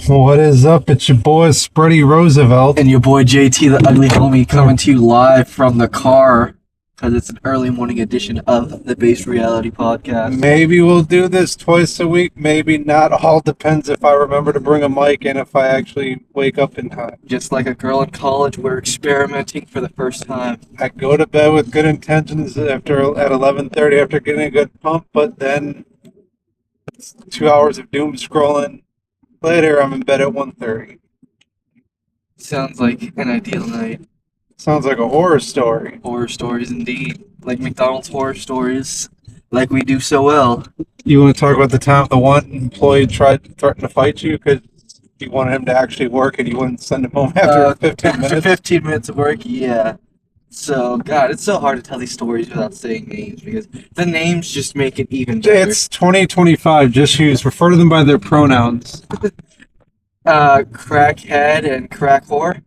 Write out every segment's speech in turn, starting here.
What is up? It's your boy Spready Roosevelt. And your boy JT, the ugly homie, coming to you live from the car because it's an early morning edition of the Base Reality Podcast. Maybe we'll do this twice a week, maybe not. All depends if I remember to bring a mic and if I actually wake up in time. Just like a girl in college, we're experimenting for the first time. I go to bed with good intentions at 11:30 after getting a good pump, but then it's 2 hours of doom scrolling. Later, I'm in bed at 1:30. Sounds like an ideal night. Sounds like a horror story. Horror stories indeed. Like McDonald's horror stories. Like we do so well. You want to talk about the time the one employee threatened to fight you because you wanted him to actually work and you wouldn't send him home after 15 minutes? After 15 minutes of work, yeah. So, God, it's so hard to tell these stories without saying names because the names just make it even better. It's 2025. Just refer to them by their pronouns. Crackhead and crack whore.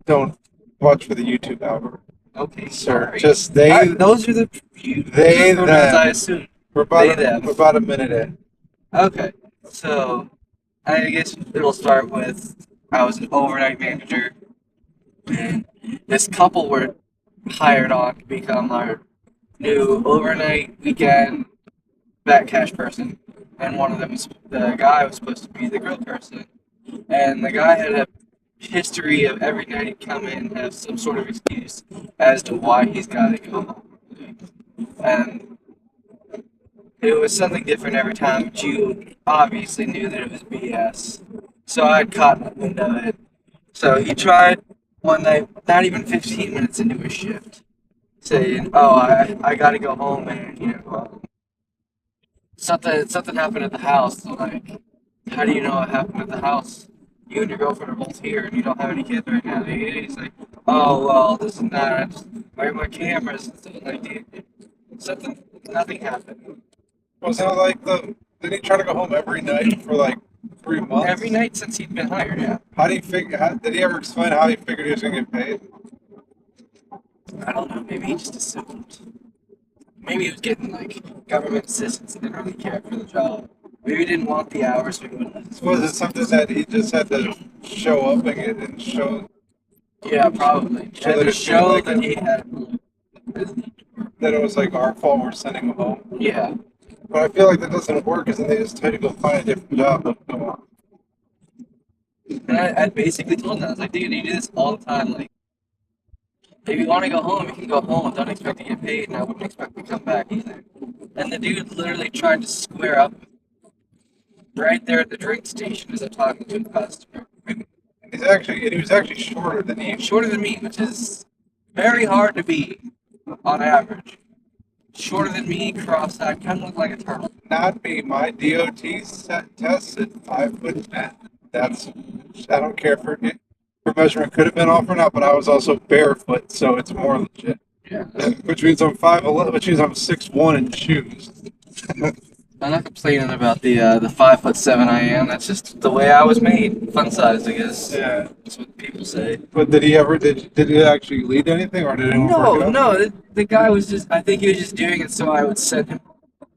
Don't watch for the YouTube algorithm. Okay, sorry. Just they. Those are the They pronouns them. I assume. We're about a minute in. Okay, so I guess it'll start with I was an overnight manager, and this couple were hired on to become our new overnight weekend back cash person, and one of them was the guy was supposed to be the grill person, and the guy had a history of every night he'd come in and have some sort of excuse as to why he's got to go home, and it was something different every time, but you obviously knew that it was BS. So I'd caught the wind of it. So he tried one night, not even 15 minutes into his shift, saying, "Oh, I got to go home, and something happened at the house." So like, how do you know what happened at the house? You and your girlfriend are both here, and you don't have any kids right now. He's like, "Oh well, this and that. I just where are my cameras?" And stuff like, dude, nothing happened. Wasn't it like did he try to go home every night for like 3 months? Every night since he'd been hired, yeah. Did he ever explain how he figured he was going to get paid? I don't know, maybe he just assumed. Maybe he was getting like government assistance and didn't really care for the job. Maybe he didn't want the hours, so he wouldn't. Was it something that he just had to show up and show? Yeah, probably. He had to show that he had that it was like our fault we're sending him home. Yeah. But I feel like that doesn't work because then they just tell you to go find a different job. Come on. And I basically told him that. I was like, dude, you do this all the time. Like, if you want to go home, you can go home. Don't expect to get paid, and I wouldn't expect to come back either. And the dude literally tried to square up right there at the drink station as I'm talking to a customer. He was actually shorter than you. Shorter than me, which is very hard to be on average. Shorter than me, cross-eyed, kind of look like a turtle. Not me. My DOT test at 5'10". I don't care for measurement could have been off or not, but I was also barefoot, so it's more legit. Yeah. Which means I'm 5'11", which means I'm 6'1" in shoes. I'm not complaining about the 5'7" I am. That's just the way I was made. Fun size, I guess. Yeah. That's what people say. But did he actually lead anything, or did anyone work it out? No. The guy was just. I think he was just doing it so I would send him.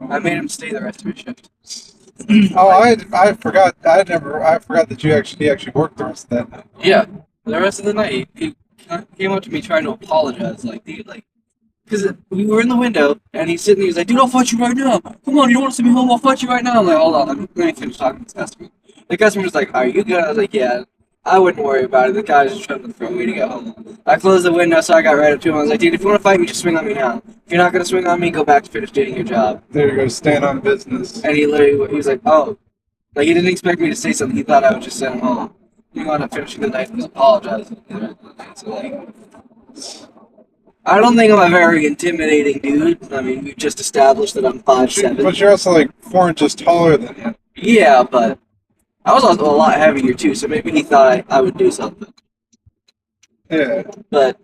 I made him stay the rest of his shift. I forgot. I forgot that he actually worked the rest of that night. Yeah, the rest of the night he came up to me trying to apologize, like, dude, like, because we were in the window and he's sitting there. He's like, dude, I'll fight you right now. Come on, you don't want to send me home? I'll fight you right now. I'm like, hold on, let me finish talking to this customer. The customer was like, are you good? I was like, yeah. I wouldn't worry about it. The guy was just trying to throw me to go home. I closed the window, so I got right up to him. I was like, dude, if you want to fight me, just swing on me now. If you're not going to swing on me, go back to finish doing your job. There you go, stand on business. And he was like, oh. Like, he didn't expect me to say something. He thought I would just send him home. He wound up finishing the night and was apologizing. So, like, I don't think I'm a very intimidating dude. I mean, we've just established that I'm 5'7". But you're also like 4 inches taller than him. Yeah, but I was also a lot heavier too, so maybe he thought I would do something. Yeah. But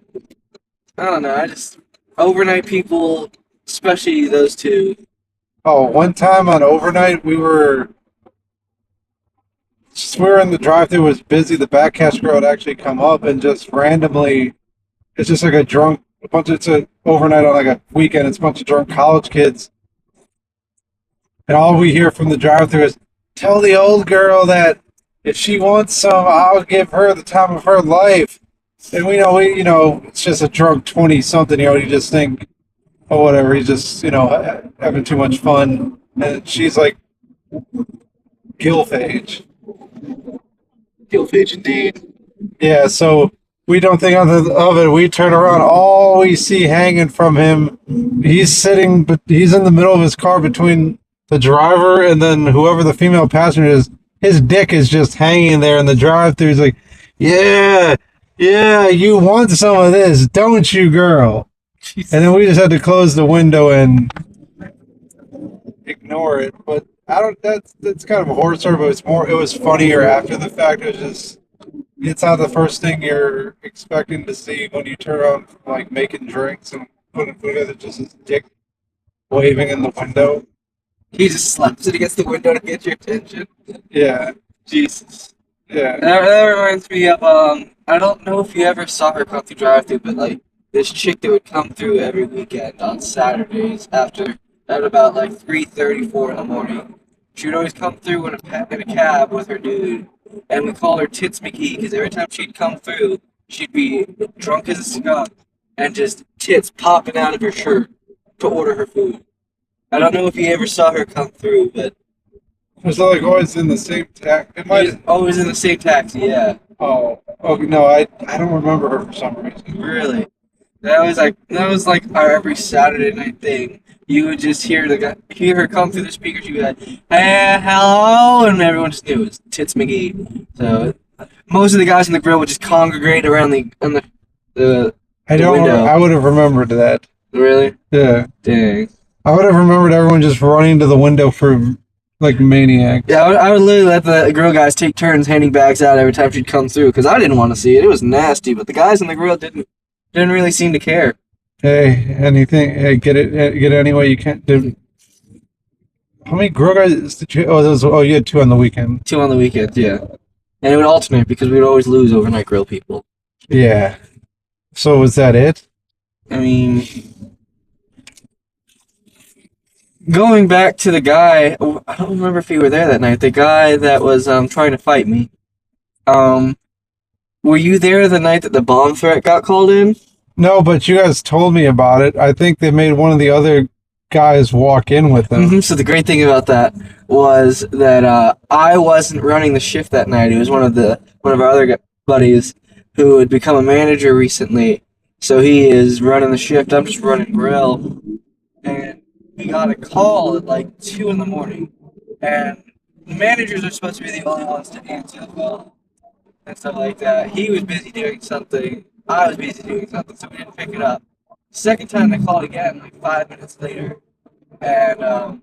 I don't know. Overnight people, especially those two. Oh, one time on overnight, we were in the drive-thru, was busy. The back cash girl had actually come up and just randomly, it's just like it's an overnight on like a weekend. It's a bunch of drunk college kids. And all we hear from the drive-thru is, tell the old girl that if she wants some, I'll give her the time of her life. And we know, it's just a drunk 20 something year old. You just think, oh, whatever. He's just, having too much fun. And she's like, gilf age. Gilfage indeed. Yeah, so we don't think of it. We turn around, all we see hanging from him, he's sitting, but he's in the middle of his car between the driver and then whoever the female passenger is. His dick is just hanging there in the drive-thru. He's like, yeah, yeah, you want some of this, don't you, girl? Jesus. And then we just had to close the window and ignore it. But I don't. That's kind of a horror story, but it was funnier after the fact. It was just. It's not the first thing you're expecting to see when you turn on like making drinks and putting food in. It's just his dick waving in the window. He just slaps it against the window to get your attention. Yeah, Jesus. yeah. That reminds me of I don't know if you ever saw her come through drive-thru, but like this chick that would come through every weekend on Saturdays at about like 3:30, 4 in the morning. She would always come through in a cab with her dude, and we call her Tits McGee because every time she'd come through, she'd be drunk as a skunk and just tits popping out of her shirt to order her food. I don't know if you ever saw her come through, but Was it like always in the same tax? It might. she's always in the same taxi, yeah. Oh no, I don't remember her for some reason. Really? That was like our every Saturday night thing. You would just hear her come through the speakers. You'd be like, "Hey, hello," and everyone just knew it was Tits McGee. So most of the guys in the grill would just congregate around the I the don't. window. I would have remembered that. Really? Yeah, Dang. I would have remembered everyone just running to the window for like maniacs. Yeah, I would literally let the grill guys take turns handing bags out every time she'd come through because I didn't want to see it. It was nasty, but the guys in the grill didn't really seem to care. Hey, anything? Hey, get it any way you can. Dude, how many grill guys did you? You had two on the weekend. 2 on the weekends, yeah. And it would alternate because we would always lose overnight grill people. Yeah. So was that it? I mean, going back to the guy, I don't remember if you were there that night. The guy that was trying to fight me. Were you there the night that the bomb threat got called in? No, but you guys told me about it. I think they made one of the other guys walk in with them. So the great thing about that was that I wasn't running the shift that night. It was one of our other buddies who had become a manager recently. So he is running the shift. I'm just running grill, and we got a call at like 2 in the morning, and the managers are supposed to be the only ones to answer the phone and stuff like that. He was busy doing something. I was busy doing something, so we didn't pick it up. Second time they called again, like 5 minutes later, and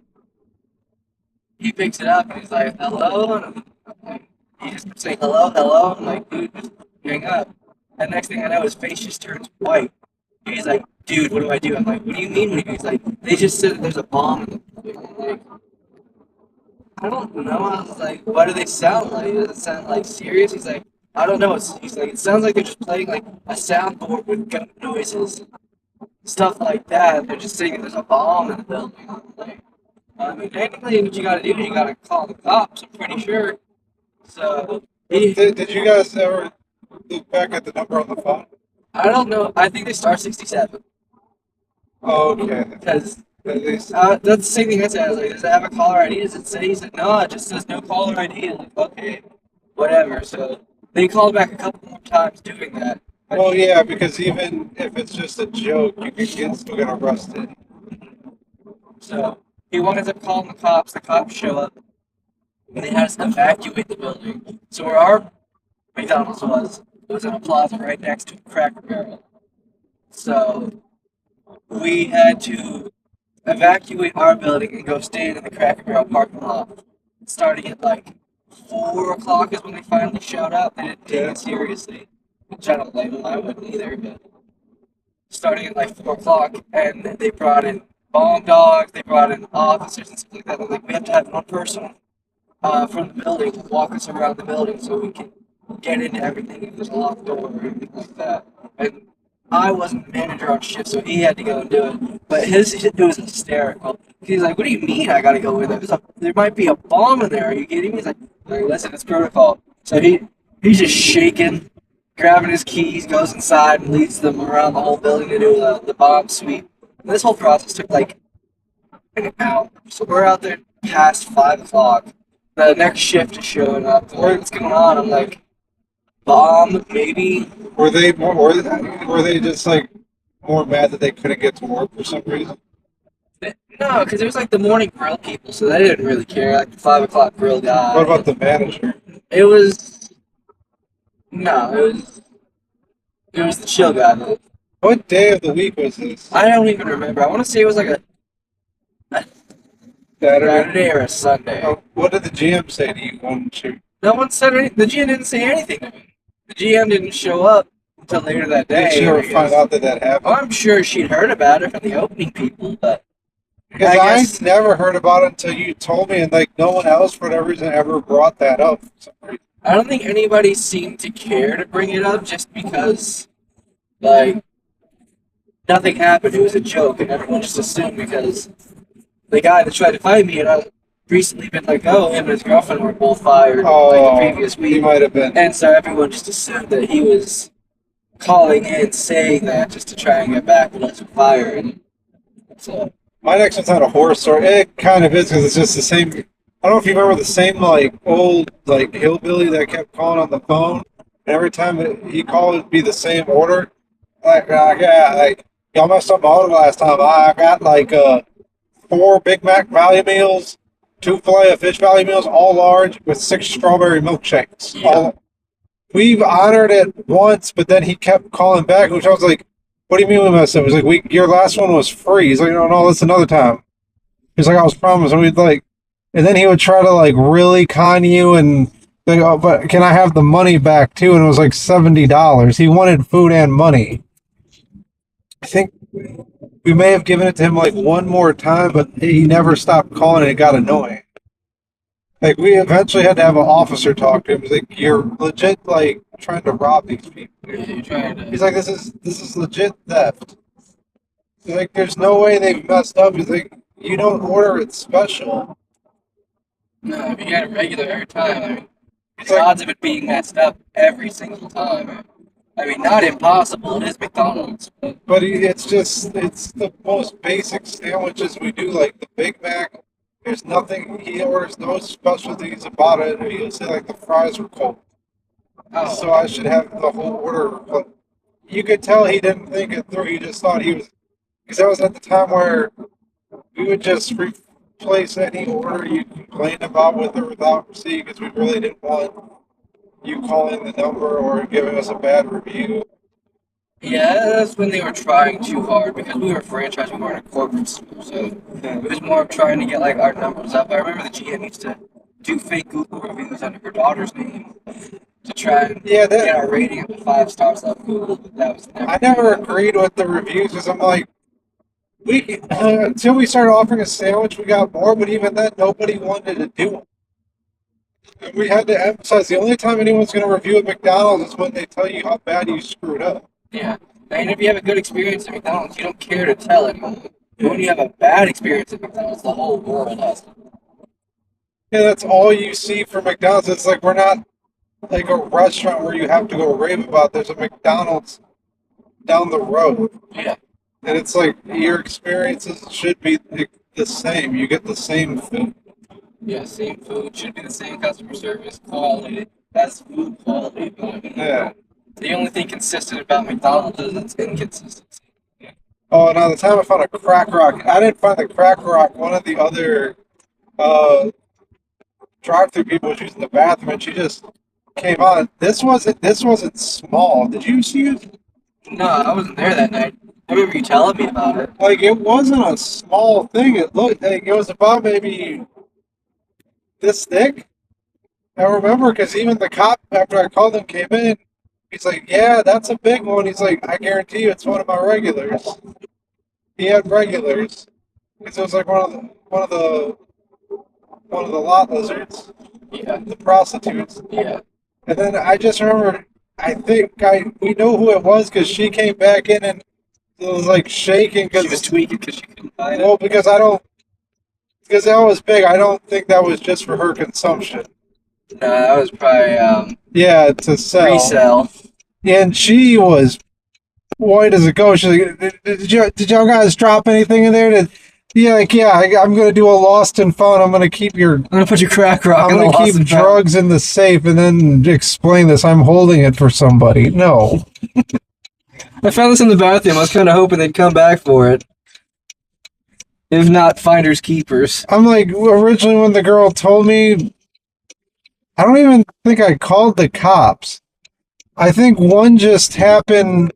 he picks it up and he's like, "Hello," and I'm like, he just keeps saying, "Hello, hello." I'm like, "Dude, just hang up." And next thing I know, his face just turns white. He's like, "Dude, what do I do?" I'm like, "What do you mean?" He's like, "They just said that there's a bomb in the building." I'm like, I don't know. I was like, "What do they sound like? Does it sound like serious?" He's like, "I don't know." He's like, "It sounds like they're just playing like a soundboard with gun noises, stuff like that. They're just saying that there's a bomb in the building." I'm like, I mean, technically, what you gotta do is you gotta call the cops. I'm pretty sure. So Did you guys ever look back at the number on the phone? I don't know. I think they start 67 Oh, okay. because At least. that's the same thing I said. I was like, "Does it have a caller ID? Does it say?" He's like, "No, it just says no caller ID." I'm like, "Okay, whatever." So they called back a couple more times doing that. Well, yeah, because even if it's just a joke, you can still get arrested. So he winds up calling the cops. The cops show up, and they had us evacuate the building. So where our McDonald's was, it was in a plaza right next to Cracker Barrel. So we had to evacuate our building and go stand in the Cracker Barrel parking lot. Starting at like 4 o'clock is when they finally showed up. They didn't take it seriously, which I don't blame them. I wouldn't either. But starting at like 4 o'clock, and they brought in bomb dogs. They brought in officers and stuff like that. They're like, we have to have one person from the building to walk us around the building so we can get into everything if there's a locked door or anything like that. And I wasn't the manager on shift, so he had to go and do it. But it was hysterical. He's like, "What do you mean I gotta go in there? There might be a bomb in there. Are you kidding me?" He's like, "Listen, it's protocol. So he's just shaking, grabbing his keys, goes inside and leads them around the whole building to do the bomb sweep. And this whole process took like an hour. So we're out there past 5 o'clock. The next shift is showing up. What's going on? I'm like, bomb, maybe. Were they just like more mad that they couldn't get to work for some reason? No, because it was like the morning grill people, so they didn't really care. Like the 5 o'clock grill guy. What about the manager? It was no, it was the chill guy though. What day of the week was this? I don't even remember. I want to say it was like a Saturday. Saturday or a Sunday. What did the GM say to you? Wouldn't you? No one said anything. The GM didn't say anything to me. The GM didn't show up until later that day. Did she ever find out that happened? I'm sure she'd heard about it from the opening people, but Because I guess- I never heard about it until you told me, and like no one else for whatever reason ever brought that up. For some reason. I don't think anybody seemed to care to bring it up just because, like, nothing happened. It was a joke, and everyone just assumed because the guy that tried to fight me had recently been let go. Him and his girlfriend were both fired like the previous He week, might have been. and so everyone just assumed that he was calling in saying that just to try and get back with us with fire. And so My next one's not a horror story. It kind of is because it's just the same. I don't know if you remember the same like old like hillbilly that kept calling on the phone. And every time he called, it'd be the same order. Yeah, like y'all messed up my order last time. I got like 4 Big Mac value meals, 2 Filet-O-Fish value meals, all large with 6 strawberry milkshakes. Yeah. We've honored it once, but then he kept calling back, which I was like, "What do you mean we messed up?" He was like, "Your last one was free." He's like, "No, that's another time." He's like, "I was promised," and we'd like, and then he would try to like really con you and like, "Oh, but can I have the money back too?" And it was like $70. He wanted food and money. I think we may have given it to him like one more time, but he never stopped calling, and it got annoying. Like we eventually had to have an officer talk to him. He's like, "You're legit like trying to rob these people." you're trying to. He's like, "This is legit theft." He's like, "There's no way they've messed up." He's like, "You don't order it special." No, if you got it regular every time, I mean, It's the like, odds of it being messed up every single time. I mean, not impossible. It is McDonald's. but it's the most basic sandwiches we do, like the Big Mac. There's nothing. He orders no specialties about it. He'll say like the fries are cold, Oh, so I should have the whole order. But you could tell he didn't think it through. He just thought he was, because that was at the time where we would just replace any order you complained about with or without receipt because we really didn't want you calling the number or giving us a bad review. yeah, that's when they were trying too hard because we were a franchise, we weren't a corporate store, so it was more of trying to get like our numbers up. I remember the GM used to do fake Google reviews under her daughter's name to try and Yeah, get our rating up to 5 stars off Google, but that was never. I never agreed with the reviews because I'm like, until we started offering a sandwich, we got more, but even then, nobody wanted to do it. And we had to emphasize the only time anyone's going to review at McDonald's is when they tell you how bad you screwed up. Yeah, and if you have a good experience at McDonald's, you don't care to tell anyone. But when you have a bad experience at McDonald's, the whole world has to. Yeah, that's all you see for McDonald's. It's like we're not like a restaurant where you have to go rave about. There's a McDonald's down the road. Yeah. And it's like your experiences should be the same. You get the same food. Yeah, same food, should be the same customer service, quality. That's food quality, but I mean, Yeah. the only thing consistent about McDonald's is its inconsistency. Oh, now the time I found a crack rock, I didn't find the crack rock. One of the other drive-through people was using the bathroom, and she just came on. This wasn't small. Did you see it? No, I wasn't there that night. I remember you telling me about it. Like it wasn't a small thing. It looked like it was about maybe this thick. I remember because even the cop, after I called him, came in. He's like, "Yeah, that's a big one." He's like, "I guarantee you, it's one of my regulars." He had regulars. Because it was like one of the lot lizards, Yeah, the prostitutes. yeah. And then I just remember, I think we know who it was because she came back in and it was like shaking She was because tweaking because she couldn't find it. well because that was big. I don't think that was just for her consumption. No, that was probably Yeah, to sell. resale. And she was white as a ghost. She's like, did y'all guys drop anything in there? Yeah, like, yeah, I'm going to do a lost and found. I'm going to keep I'm gonna put your crack rock I'm in the going to lost keep and found. drugs in the safe and then explain this. I'm holding it for somebody. No. I found this in the bathroom. I was kind of hoping they'd come back for it. If not, finders keepers. I'm like, originally when the girl told me, I don't even think I called the cops. I think one just happened.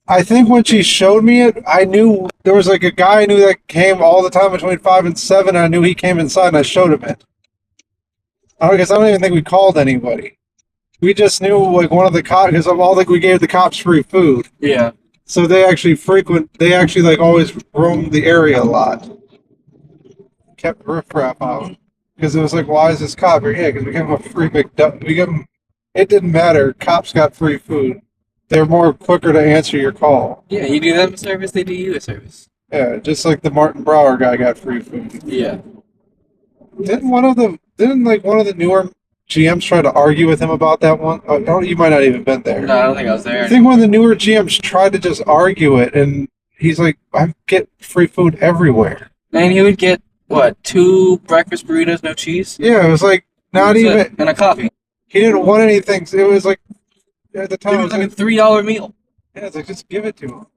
I think when she showed me it, I knew there was like a guy I knew that came all the time between 5 and 7. I knew he came inside and I showed him it. I guess I don't even think we called anybody. We just knew like one of the cops because of all like we gave the cops free food. Yeah. So they actually like always roamed the area a lot. Kept riffraff out. Because it was like, why is this cop here? Yeah, because we gave him a free McDonald's. It didn't matter. Cops got free food. They're more quicker to answer your call. Yeah, you do them a service, they do you a service. Yeah, just like the Martin Brower guy got free food. Yeah. Didn't one of the newer GMs try to argue with him about that one? Oh, you might not even been there. No, I don't think I was there. I think one of the newer GMs tried to just argue it, and he's like, I get free food everywhere. And he would get, what, 2 breakfast burritos, no cheese? Yeah, it was like, not That's even. it. And a coffee. He didn't want anything. It was like, at the time, It was like a $3 meal. yeah, it's like, just give it to him.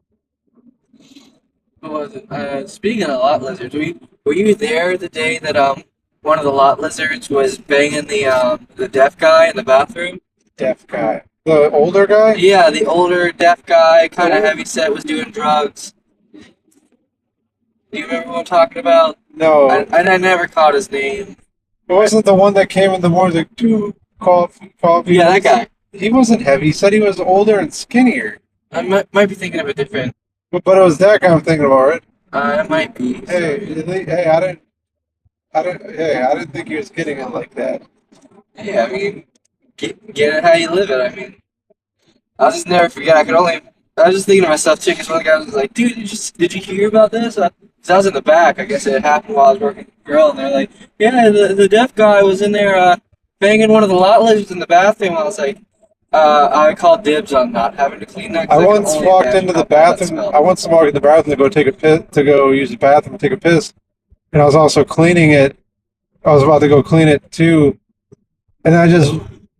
What was it? Speaking of lot lizards, were you there the day that one of the lot lizards was banging the deaf guy in the bathroom? Deaf guy. The older guy? Yeah, the older deaf guy, kind of heavy set, was doing drugs. Do you remember what I'm talking about? No. I never caught his name. It wasn't the one that came in the morning, like, 2 coffee. Yeah, that guy. He wasn't heavy. He said he was older and skinnier. I might be thinking of a different. But it was that guy I'm thinking about, right? It might be. Hey, I didn't think he was getting it like that. Yeah, I mean, get it how you live it. I mean, I'll just never forget. I was just thinking to myself too, because one of the guys was like, "Dude, did you hear about this?" 'Cause I was in the back. I guess it happened while I was working with the girl, and they're like, "Yeah, the deaf guy was in there banging one of the lot lizards in the bathroom." I was like, I called dibs on not having to clean that. 'Cause I can once only walked imagine into how the bad that bathroom. smelled. I once walked in the bathroom to go take a piss, to go use the bathroom, take a piss, and I was also cleaning it. I was about to go clean it too, and I just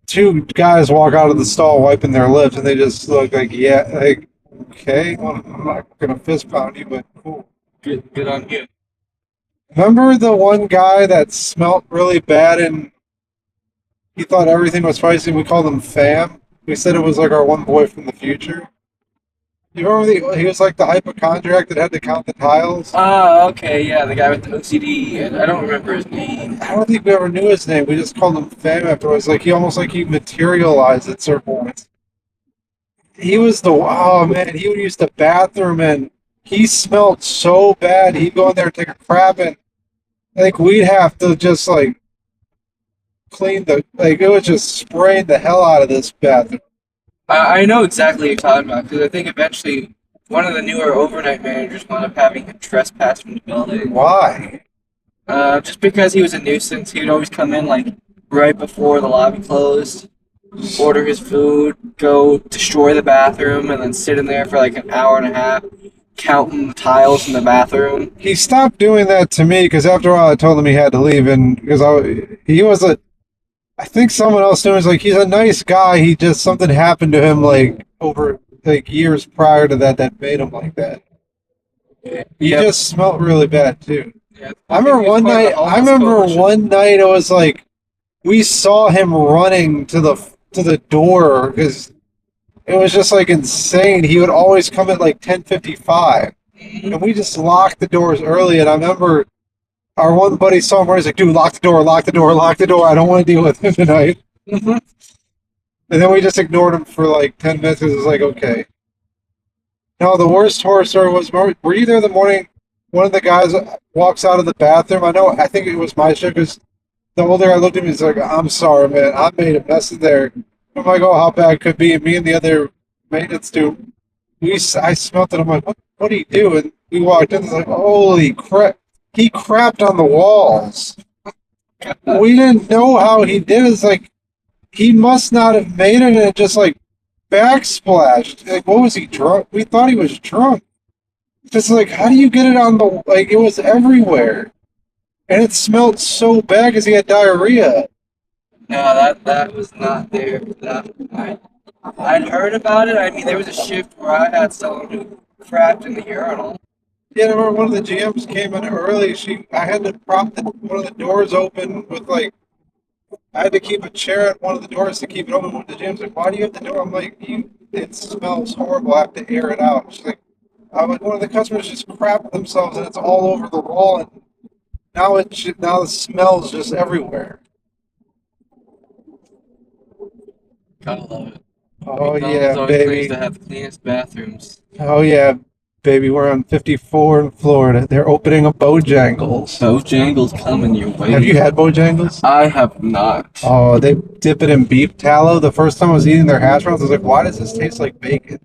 2 guys walk out of the stall wiping their lips, and they just look like, yeah, like, okay, well, I'm not gonna fist pound you, but cool. Good on you. Remember the one guy that smelt really bad and he thought everything was spicy? We called him Fam. We said it was like our one boy from the future. You remember he was like the hypochondriac that had to count the tiles? Ah, okay, yeah, the guy with the OCD, and I don't remember his name. I don't think we ever knew his name. We just called him Fam afterwards. Like he materialized at certain points. He was oh man, he would use the bathroom and he smelled so bad. He'd go in there and take a crap and like we'd have to just like clean it was just spraying the hell out of this bathroom. I know exactly what you're talking about, because I think eventually one of the newer overnight managers wound up having him trespass from the building. Why? Just because he was a nuisance, he would always come in like right before the lobby closed, order his food, go destroy the bathroom, and then sit in there for like an hour and a half counting the tiles in the bathroom. He stopped doing that to me because after a while I told him he had to leave, and because I think someone else knew. Was like, he's a nice guy. He just something happened to him like over like years prior to that made him like that. He just smelled really bad too. Yeah, I remember one night. It was like we saw him running to the door because it was just like insane. He would always come at like 10:55, and we just locked the doors early. And I remember our one buddy saw him. He's like, "Dude, lock the door, lock the door, lock the door. I don't want to deal with him tonight." Mm-hmm. And then we just ignored him for like 10 minutes because it was like, okay. No, the worst horror story was, were you there the morning one of the guys walks out of the bathroom? I think it was my shift because the older guy looked at me, he's like, I'm sorry, man. I made a mess in there. I'm like, oh, how bad could it be? And me and the other maintenance dude, I smelled it. I'm like, what do you do? And we walked in, it's like, holy crap. He crapped on the walls. We didn't know how he did it. It's like he must not have made it and it just like backsplashed. Like, what was he drunk? We thought he was drunk. Just like, how do you get it on the like? It was everywhere, and it smelled so bad because he had diarrhea. No, that was not there. I'd heard about it. I mean, there was a shift where I had someone who crapped in the urinal. Yeah, I remember one of the GMs came in early. I had to prop one of the doors open with like I had to keep a chair at one of the doors to keep it open. One of the GMs like, why do you have the door? I'm like, it smells horrible. I have to air it out. She's like, I was one of the customers just crapped themselves and it's all over the wall and now the smell's just everywhere. Gotta love it. Oh McDonald's yeah, always claims to baby. have the cleanest bathrooms. Oh yeah, baby. We're on 54 in Florida. They're opening a Bojangles. Bojangles coming your way. Have you had Bojangles? I have not. Oh, they dip it in beef tallow. The first time I was eating their hash browns, I was like, why does this taste like bacon?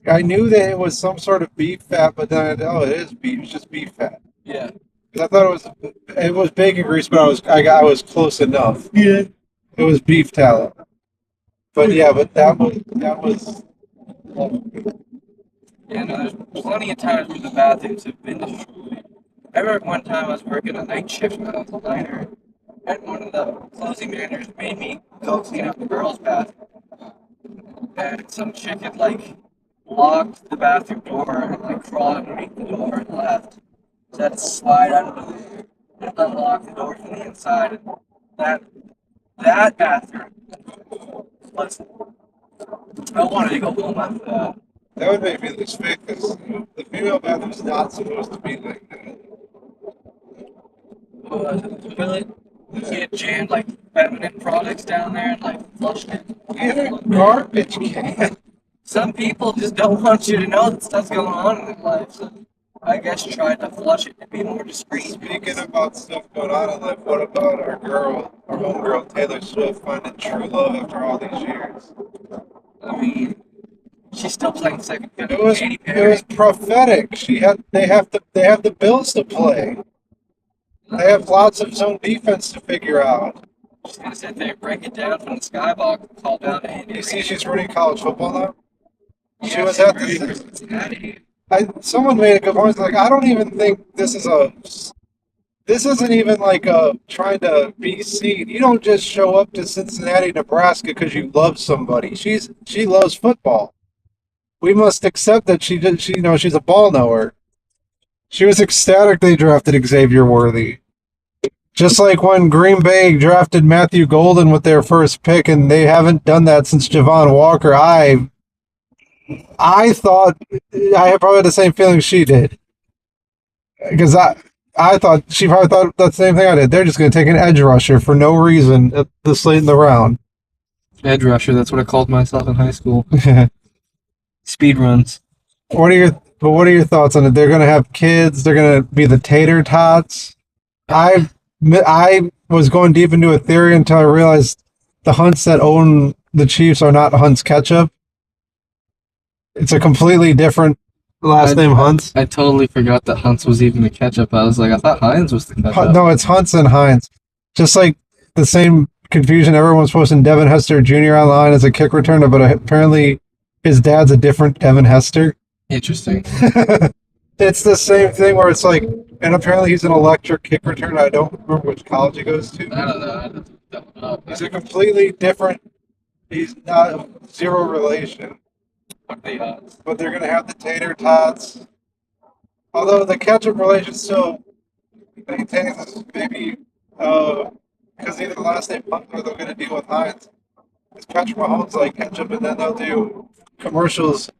I knew that it was some sort of beef fat, but then oh, it is beef. It's just beef fat. Yeah. 'Cause I thought it was bacon grease, but I was close enough. Yeah. It was beef tallow. But yeah, but that was. Yeah, no, there's plenty of times where the bathrooms have been destroyed. I remember one time I was working a night shift when I was a liner, and one of the closing managers made me go clean up the girls' bathroom. And some chick had, like, locked the bathroom door and, like, crawled underneath the door and left. So I had to slide under there and unlock the door from the inside. And that, that bathroom was. I wanted to go home after that. That would make me lose faith because the female bathroom's not supposed to be like that. The toilet. He had jammed like feminine products down there and like flushed it. In a garbage can. Some people just don't want you to know that stuff's going on in their life. So I guess tried to flush it to be more discreet. Speaking about stuff going on in life, what about our homegirl Taylor Swift finding true love after all these years? I mean, she's still playing second fiddle It to was Katy it Perry. was prophetic. They have the bills to play. They have lots of zone defense to figure out. She's gonna sit there and break it down from the skybox and call down to Andy. You see, she's running college football now. She Yeah, was she's at ready for the. Cincinnati. Someone made a good point. Like, I don't even think this is a. This isn't even like trying to be seen. You don't just show up to Cincinnati, Nebraska because you love somebody. She loves football. We must accept that she did. She's a ball knower. She was ecstatic they drafted Xavier Worthy. Just like when Green Bay drafted Matthew Golden with their first pick, and they haven't done that since Javon Walker. I thought I had probably the same feeling she did because I thought she probably thought that same thing I did. They're just going to take an edge rusher for no reason at this late in the round. Edge rusher, that's what I called myself in high school. Speed runs. What are your thoughts on it? They're going to have kids. They're going to be the tater tots. I was going deep into a theory until I realized the Hunts that own the Chiefs are not Hunts Ketchup. It's a completely different last name, Hunts. I totally forgot that Hunts was even the ketchup. I was like, I thought Heinz was the ketchup. No, it's Hunts and Heinz. Just like the same confusion everyone's posting Devin Hester Jr. online as a kick returner, but apparently his dad's a different Devin Hester. Interesting. It's the same thing where it's like, and apparently he's an electric kick returner. I don't remember which college he goes to. I don't know. He's a completely different. He's not zero relation. What the odds? But they're gonna have the tater tots. Although the ketchup relation still maintains maybe because either the last name Hunt or they're gonna deal with Heinz. Because Patrick Mahomes like ketchup, and then they'll do commercials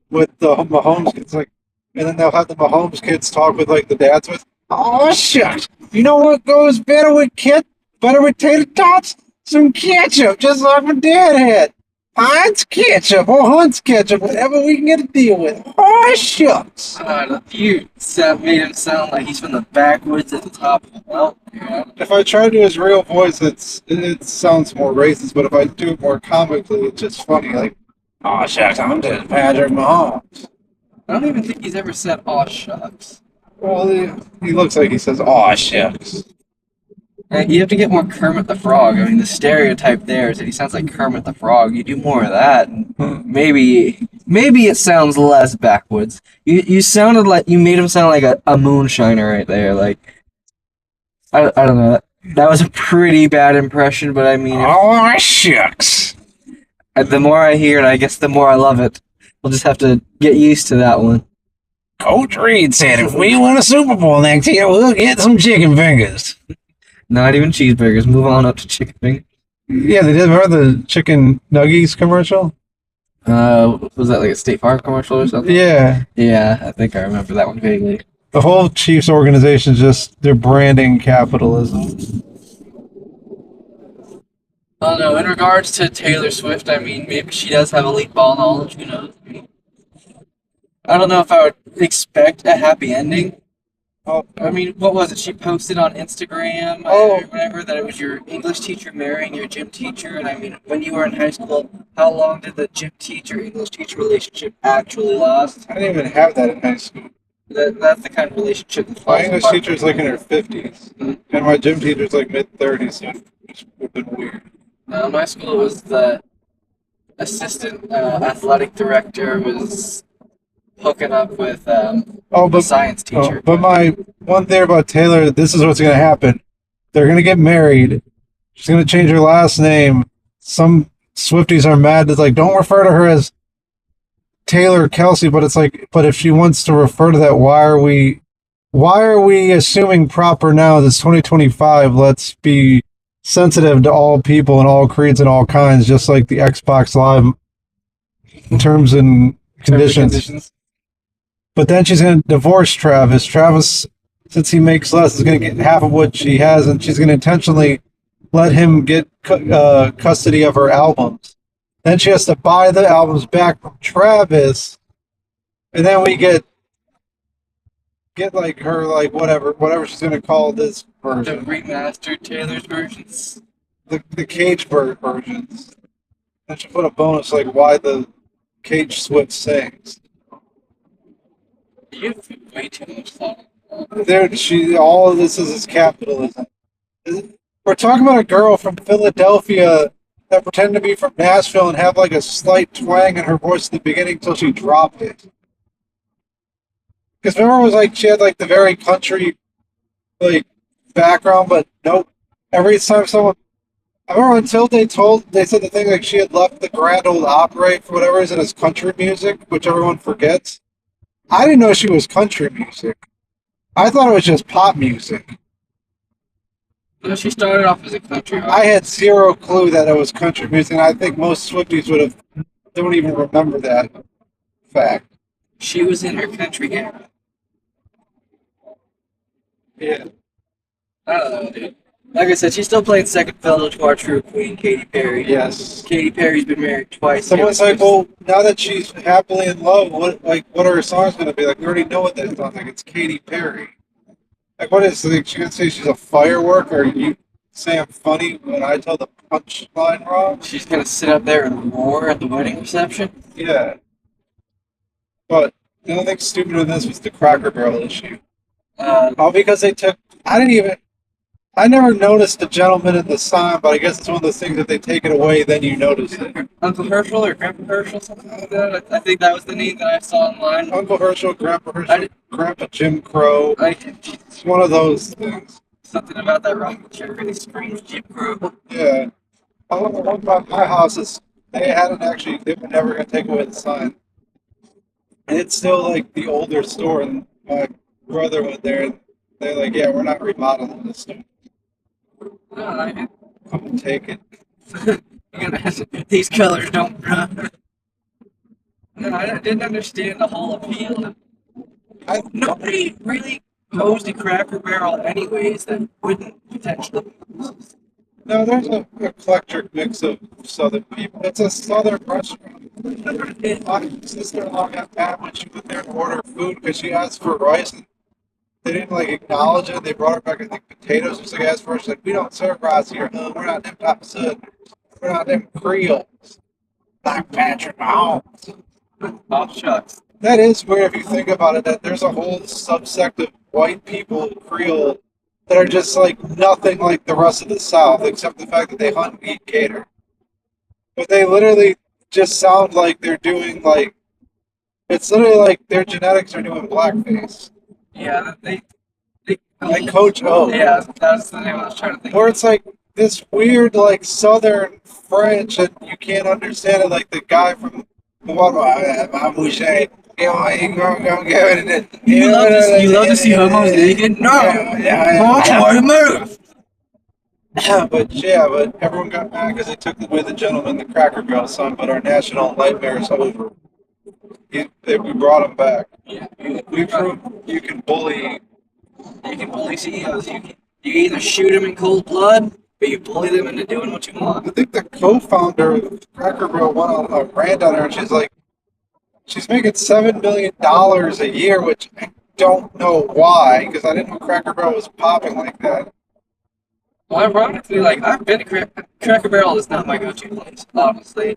with the Mahomes kids like, and then they'll have the Mahomes kids talk with like the dads with. Oh shucks! You know what goes better with tater tots? Some ketchup, just like my dad had. Heinz ketchup or Hunt's ketchup, whatever we can get a deal with. Oh shucks! You made him sound like he's from the backwoods at the top of the mountain. Yeah. If I try to do his real voice, it sounds more racist. But if I do it more comically, it's just funny. Like, oh shucks, I'm just Patrick Mahomes. I don't even think he's ever said "aw shucks." Well, he looks like he says, "Aw, shucks." You have to get more Kermit the Frog. I mean, the stereotype there is that he sounds like Kermit the Frog. You do more of that, and maybe it sounds less backwoods. You sounded like you made him sound like a moonshiner right there. Like I don't know. That was a pretty bad impression, but I mean, Oh, shucks. the more I hear it, I guess the more I love it. We'll just have to get used to that one. Coach Reed said if we win a Super Bowl next year, we'll get some chicken fingers. Not even cheeseburgers. Move on up to chicken fingers. Yeah, they did. Remember the chicken nuggies commercial? Was that like a State Farm commercial or something? Yeah. Yeah, I think I remember that one vaguely. The whole Chiefs organization is just their branding capitalism. I don't know. In regards to Taylor Swift, I mean, maybe she does have elite ball knowledge. Who knows? I don't know if I would expect a happy ending. Oh, I mean, what was it? She posted on Instagram Oh. or whatever that it was your English teacher marrying your gym teacher. And I mean, when you were in high school, how long did the gym teacher English teacher relationship actually last? I didn't even have that in high school. That's the kind of relationship that My falls English apart. teacher's like in her 50s, and my gym teacher's like mid-30s, so it's been weird. My school was the assistant athletic director was hooking up with Oh, the but science teacher. but my one thing about Taylor, this is what's going to happen. They're going to get married. She's going to change her last name. Some Swifties are mad. It's like, don't refer to her as Taylor Kelce, but it's like, but if she wants to refer to that, why are we assuming proper now? This 2025. Let's be sensitive to all people and all creeds and all kinds, just like the Xbox Live terms and conditions. But then she's going to divorce Travis. Travis, since he makes less, is going to get half of what she has, and she's going to intentionally let him get custody of her albums. Then she has to buy the albums back from Travis, and then we get like her like whatever she's going to call this The version, remastered Taylor's versions. the Cage Bird versions. Then she put a bonus like why the Cage Swift sings. You have way too much thought. Dude, all of this is capitalism. We're talking about a girl from Philadelphia that pretended to be from Nashville and have like a slight twang in her voice at the beginning until she dropped it. Because remember, it was like she had like the very country like background, but nope. Every time someone, I remember until they said the thing like she had left the Grand Ole Opry for whatever reason as country music, which everyone forgets. I didn't know she was country music. I thought it was just pop music. No, she started off as a country artist. I had zero clue that it was country music, and I think most Swifties don't even remember that fact. She was in her country era. Yeah. I don't know, dude. Like I said, she's still playing second fiddle to our true queen, Katy Perry. Yes. Katy Perry's been married twice. Someone's like, well, now that she's happily in love, what are her songs going to be? Like, we already know what that sounds like. It's Katy Perry. Like, what is like? She gonna say she's a firework, or you say I'm funny when I tell the punchline wrong? She's gonna sit up there and roar at the wedding reception. Yeah. But the only thing stupid in this was the Cracker Barrel issue. All because they took. I never noticed the gentleman in the sign, but I guess it's one of those things that they take it away, then you notice it. Uncle Herschel or Grandpa Herschel, something like that. I think that was the name that I saw online. Uncle Herschel, Grandpa Jim Crow. It's one of those things. Something about that rocket ship really screams Jim Crow. Yeah. I love the one about my house is they were never going to take away the sign. And it's still like the older store, and my brother went there and they're like, yeah, we're not remodeling this store. No, I like it. Come and take it. These colors don't run. No, I didn't understand the whole appeal. Nobody really posed a Cracker Barrel anyways that wouldn't potentially. No, there's an eclectic mix of Southern people. It's a Southern restaurant. My sister-in-law got mad when she went there to order food because she asked for rice and they didn't like acknowledge it. They brought her back, I think, potatoes. She's like, asked for it. She's like, we don't serve rice here. No, we're not them type of Southern. We're not them Creoles. Like Patrick Mahomes. Oh, shucks. That is weird if you think about it, that there's a whole subsect of white people, Creole, that are just like nothing like the rest of the South, except the fact that they hunt and eat gator. But they literally just sound like they're doing like it's literally like their genetics are doing blackface. Yeah, Like Coach O. Yeah, that's the name I was trying to think Or of. it's like this weird like Southern French and you can't understand it. Like the guy from what Boucher. You love to see homos naked? No! Why move? But everyone got mad because they took away the gentleman, the Cracker Barrel song. But our national nightmare is over. We brought him back. Yeah, We proved you can bully. you can bully CEOs. You either shoot them in cold blood, or you bully them into doing what you I want. think the co-founder of Cracker Barrel went on a rant on her, and she's like, she's making $7 million a year, which I don't know why, because I didn't know Cracker Barrel was popping like that. Well, ironically, like I've been to Cracker Barrel is not my go-to place, honestly.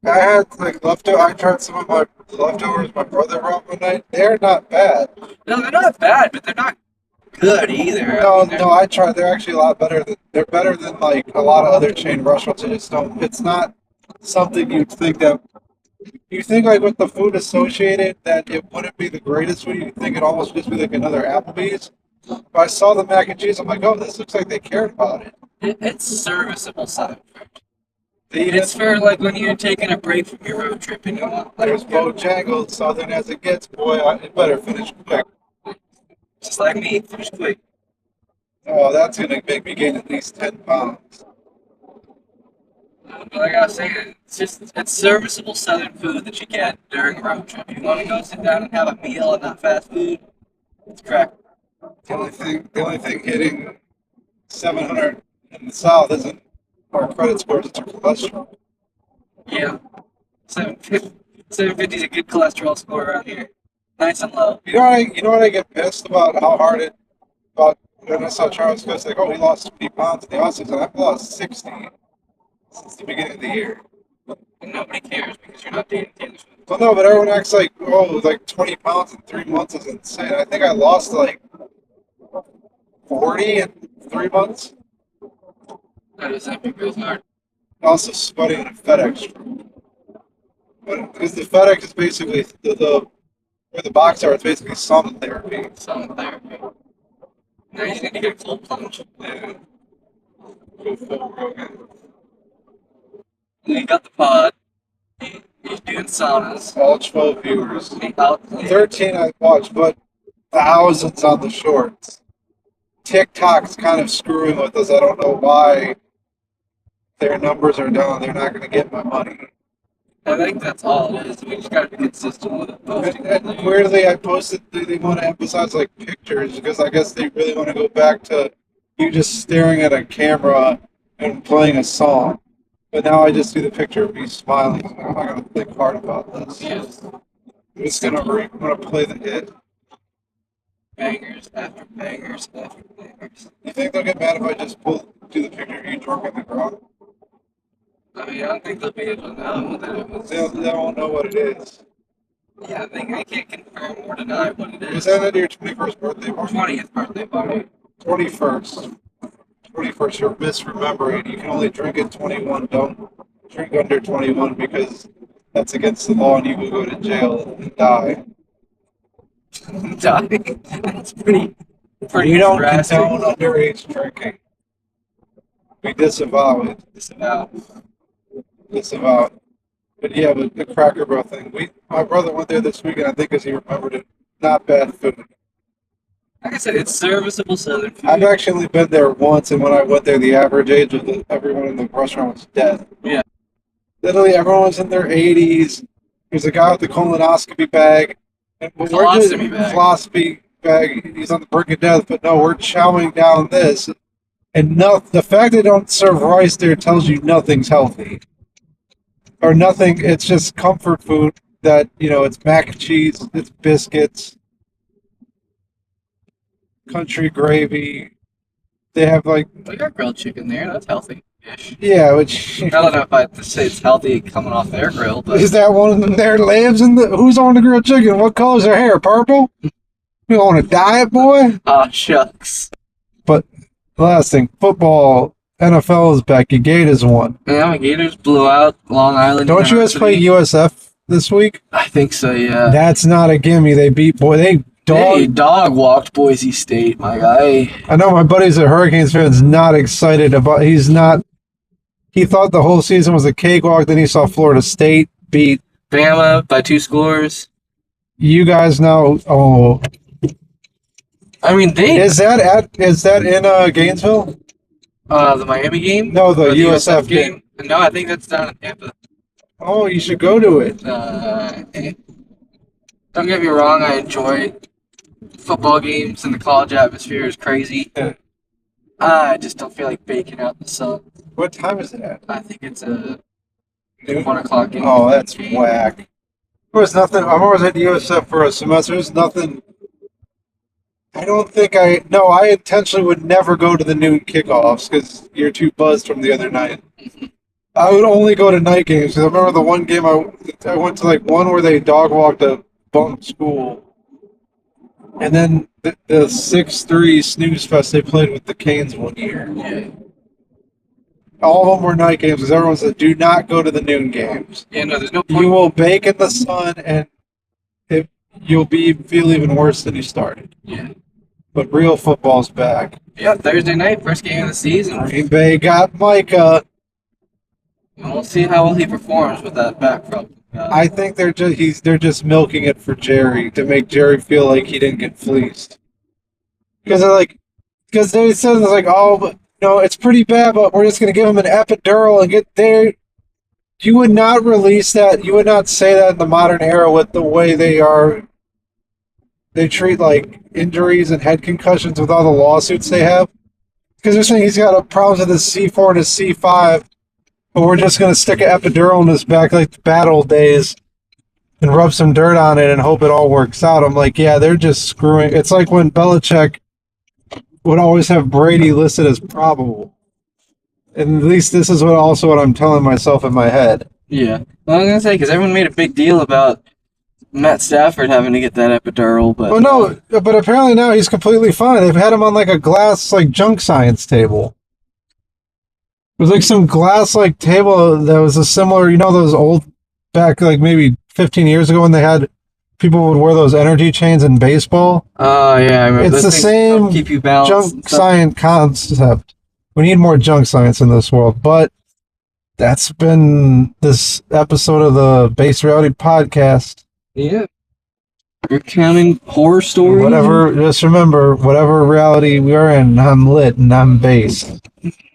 I had like leftover. I tried some of my leftovers my brother brought one night. They're not bad. No, they're not bad, but they're not good either. No, I tried. They're actually a lot better. They're better than like a lot of other chain restaurants. I just don't. It's not something you'd think that. You think like with the food associated that it wouldn't be the greatest food. You think it almost just be like another Applebee's. But I saw the mac and cheese. I'm like, oh, this looks like they cared about it. It's serviceable Southern food. They even, It's for like when you're taking a break from your road trip and you want like there's Bojangles, Southern as it gets. Boy, it better finish quick. just like me, finish quick. Oh, that's gonna make me gain at least 10 pounds. But like I was saying, it's serviceable Southern food that you get during a road trip. You want to go sit down and have a meal and not fast food. It's crack. The only thing hitting 700 in the South isn't our credit scores; it's our cholesterol. Yeah, 750. 750 is a good cholesterol score around here. Nice and low. You know what I get pissed about how hard it about when I saw Charles Coast like, oh, he lost 20 pounds in the offseason. I've lost 60 since the beginning of the year. And nobody cares because you're not dating Taylor Swift. Well, no, but everyone acts like, oh, like 20 pounds in 3 months is insane. I think I lost like 40 in 3 months. That is epic real hard. Also sweating in a FedEx truck. But because the FedEx is basically the where the box are, it's basically sun therapy. Some therapy. Now you need to get a full plunge. Yeah. Go full Rogan. You got the pod. You're doing saunas. All 12 viewers. The out 13 I watched, but thousands on the shorts. TikTok's kind of screwing with us. I don't know why their numbers are down. They're not going to get my money. I think that's all it is. We just gotta be consistent with it. Posting And weirdly, I posted they want to emphasize like pictures because I guess they really want to go back to you just staring at a camera and playing a song. But now I just do the picture of me smiling. I'm not going to think hard about this. Yes. I'm just going to play the hit. Bangers after bangers after bangers. You think they'll get mad if I just do the picture of you drunk on the ground? I mean, I don't think they'll be able to know that it was. They won't know what it is. Yeah, I think I can't confirm or deny what it Was is. that at your 21st birthday party? 20th birthday party. 21st. 21st, you're misremembering. You can only drink at 21. Don't drink under 21 because that's against the law and you will go to jail and die. Die. That's pretty We don't drastic. condone underage drinking. We disavow it. Disavow. Disavow it. But yeah, but the Cracker Barrel thing. My brother went there this weekend, I think, because he remembered it. Not bad food. Like I said, it's serviceable Southern food. I've actually been there once, and when I went there, the average age of everyone in the restaurant was dead. Yeah. Literally, everyone was in their 80s. There's a guy with the colonoscopy bag. And Colostomy bag. He's on the brink of death, but no, we're chowing down this. And the fact they don't serve rice there tells you nothing's healthy. Or nothing, it's just comfort food that, it's mac and cheese, it's biscuits, country gravy. They have They got grilled chicken there. That's healthy-ish. yeah, which I don't know if I'd say it's healthy coming off their grill, but is that one of their lambs who's on the grilled chicken? What color's their hair? Purple? You on a diet, boy? Ah, shucks. But the last thing, football, NFL is back. Your Gators won. Yeah, my Gators blew out Long Island. Don't you guys play University. USF this week? I think so, yeah. That's not a gimme. They beat They dog. dog walked Boise State, my guy. I know my buddy's a Hurricanes fan. Is not excited about. He's not. He thought the whole season was a cakewalk. Then he saw Florida State beat Bama by 2 scores. you guys now. Oh, I mean, is that in Gainesville? the Miami game? No, the Or USF game. No, I think that's down in Tampa. Oh, you should go to it. Don't get me wrong, I enjoy football games and the college atmosphere is crazy. Yeah. I just don't feel like baking out in the sun. What time is it at? I think it's a Noon? 1 o'clock game. Oh, that's whack. There was nothing. I'm always at USF for a semester. There's nothing. I don't think I. No, I intentionally would never go to the noon kickoffs because you're too buzzed from the other night. I would only go to night games. 'Cause I remember the one game I went to, like one where they dog walked a bunk school, and then the 6-3 snooze fest they played with the Canes one year. Yeah. All of them were night games because everyone said, "Do not go to the noon games. Yeah, no, there's no point. You will bake in the sun, and you'll feel even worse than you started." Yeah. But real football's back. Yeah, Thursday night, first game of the season. Green Bay got Micah. We'll see how well he performs with that back problem. I think they're just milking it for Jerry to make Jerry feel like he didn't get fleeced. Because they said it's like, oh, but no, it's pretty bad, but we're just gonna give him an epidural and get there. You would not release that. You would not say that in the modern era with the way they are. They treat like injuries and head concussions with all the lawsuits they have. Because they're saying he's got a problem with his C4 and his C5, but we're just going to stick an epidural in his back like the bad old days and rub some dirt on it and hope it all works out. I'm like, yeah, they're just screwing. It's like when Belichick would always have Brady listed as probable. And at least this is what I'm telling myself in my head. Yeah. Well, I was going to say, because everyone made a big deal about Matt Stafford having to get that epidural, but... Well, no, but apparently now he's completely fine. They've had him on like a glass, like junk science table. It was like some glass, like table that was a similar, those old, back like maybe 15 years ago when they had, people would wear those energy chains in baseball. Oh, yeah, I remember. It's Those the things same help keep you balanced and junk stuff. science concept. We need more junk science in this world, but that's been this episode of the Base Reality Podcast. Yeah. We're counting horror stories. Just remember, whatever reality we are in, I'm lit and I'm base.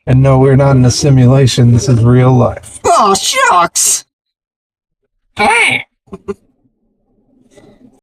And no, we're not in a simulation. This is real life. Oh, shucks! Hey!